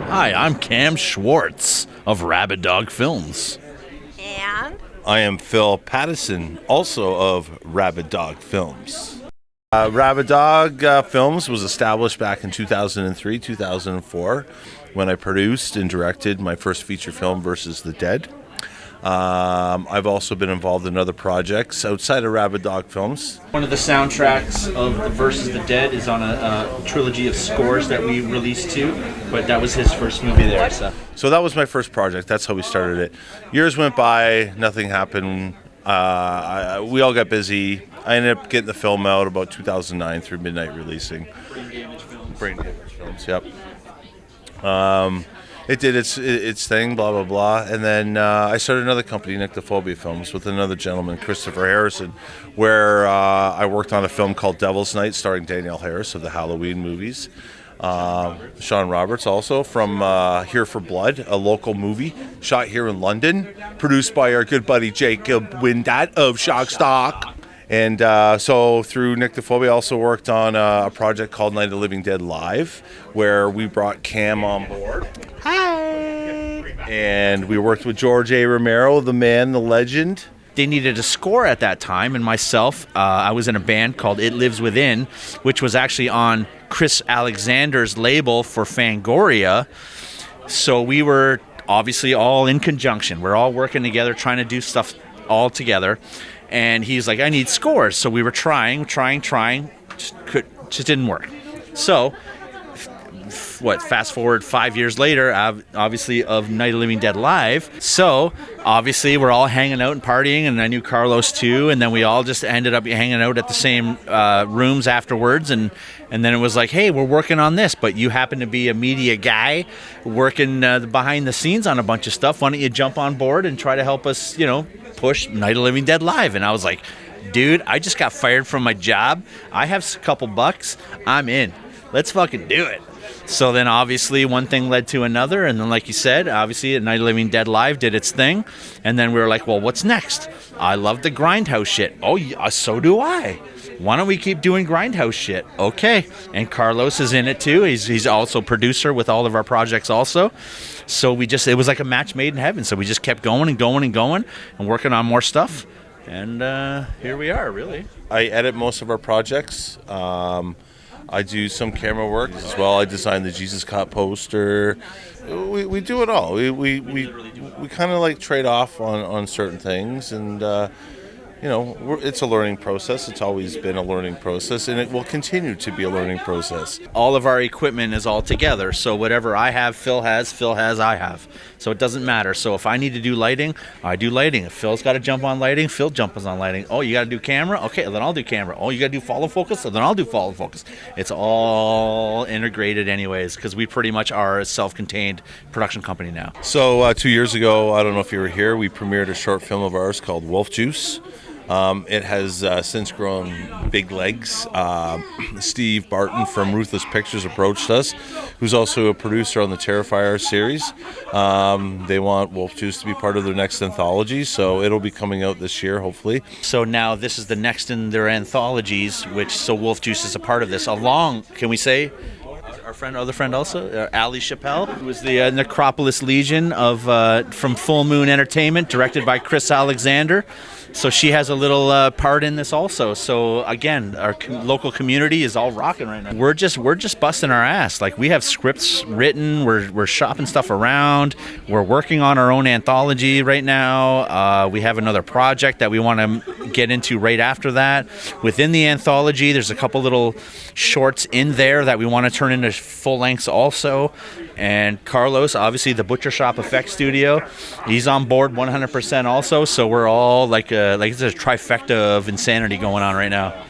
Hi, I'm Cam Schwartz of Rabidog Films. And I am Phil Pattison, also of Rabidog Films. Rabidog Films was established back in 2003, 2004, when I produced and directed my first feature film, Versus the Dead. I've also been involved in other projects outside of Rabidog Films. One of the soundtracks of the Versus the Dead is on a trilogy of scores that we released too, but that was his first movie there. So that was my first project. That's how we started it. Years went by, nothing happened. We all got busy. I ended up getting the film out about 2009 through Midnight Releasing. Brain Damage Films, yep. It did its thing, blah, blah, blah. And then I started another company, Nyctophobia Films, with another gentleman, Christopher Harrison, where I worked on a film called Devil's Night, starring Danielle Harris of the Halloween movies. Sean Roberts also from Here for Blood, a local movie shot here in London, produced by our good buddy Jacob Windat of Shockstock. And so through Nyctophobia, I also worked on a project called Night of the Living Dead Live, where we brought Cam on board. hi. And we worked with George A. Romero, the man, the legend. They needed a score at that time, and myself, I was in a band called It Lives Within, which was actually on Chris Alexander's label for Fangoria. So we were obviously all in conjunction. We're all working together, trying to do stuff all together. And he's like, I need scores. So we were trying, just didn't work. So, fast forward 5 years later, obviously, of Night of the Living Dead Live. So, obviously, we're all hanging out and partying, and I knew Carlos too, and then we all just ended up hanging out at the same rooms afterwards, and then it was like, hey, we're working on this, but you happen to be a media guy working behind the scenes on a bunch of stuff. Why don't you jump on board and try to help us, push Night of the Living Dead Live? And I was like, dude, I just got fired from my job. I have a couple bucks. I'm in. Let's fucking do it. So then obviously one thing led to another, and then like you said, obviously Night of the Living Dead Live did its thing, and then we were like, well, what's next? I love the Grindhouse shit. Oh, yeah, so do I. Why don't we keep doing Grindhouse shit? Okay. And Carlos is in it too. He's also producer with all of our projects also. So it was like a match made in heaven. So we just kept going and going and going and working on more stuff. And here we are, really. I edit most of our projects. I do some camera work as well. I designed the Jesus Cop poster. We do it all. We kind of like trade off on certain things, and it's a learning process. It's always been a learning process, and it will continue to be a learning process. All of our equipment is all together, so whatever I have, Phil has, I have. So it doesn't matter. So if I need to do lighting, I do lighting. If Phil's got to jump on lighting, Phil jumps on lighting. Oh, you got to do camera? Okay, then I'll do camera. Oh, you got to do follow focus? So then I'll do follow focus. It's all integrated anyways, because we pretty much are a self-contained production company now. So 2 years ago, I don't know if you were here, we premiered a short film of ours called Wolf Juice. It has since grown big legs. Steve Barton from Ruthless Pictures approached us, who's also a producer on the Terrifier series. They want Wolf Juice to be part of their next anthology, so it'll be coming out this year, hopefully. So now this is the next in their anthologies, so Wolf Juice is a part of this. Along, can we say, our other friend also, Ali Chappelle, who was the Necropolis Legion from Full Moon Entertainment, directed by Chris Alexander. So she has a little part in this also. So again, our local community is all rocking right now. We're just busting our ass. Like, we have scripts written. We're shopping stuff around. We're working on our own anthology right now. We have another project that we want to get into right after that. Within the anthology, there's a couple little shorts in there that we want to turn into full lengths also. And Carlos, obviously the Butcher Shop Effects Studio, he's on board 100% also. So we're all like it's a trifecta of insanity going on right now.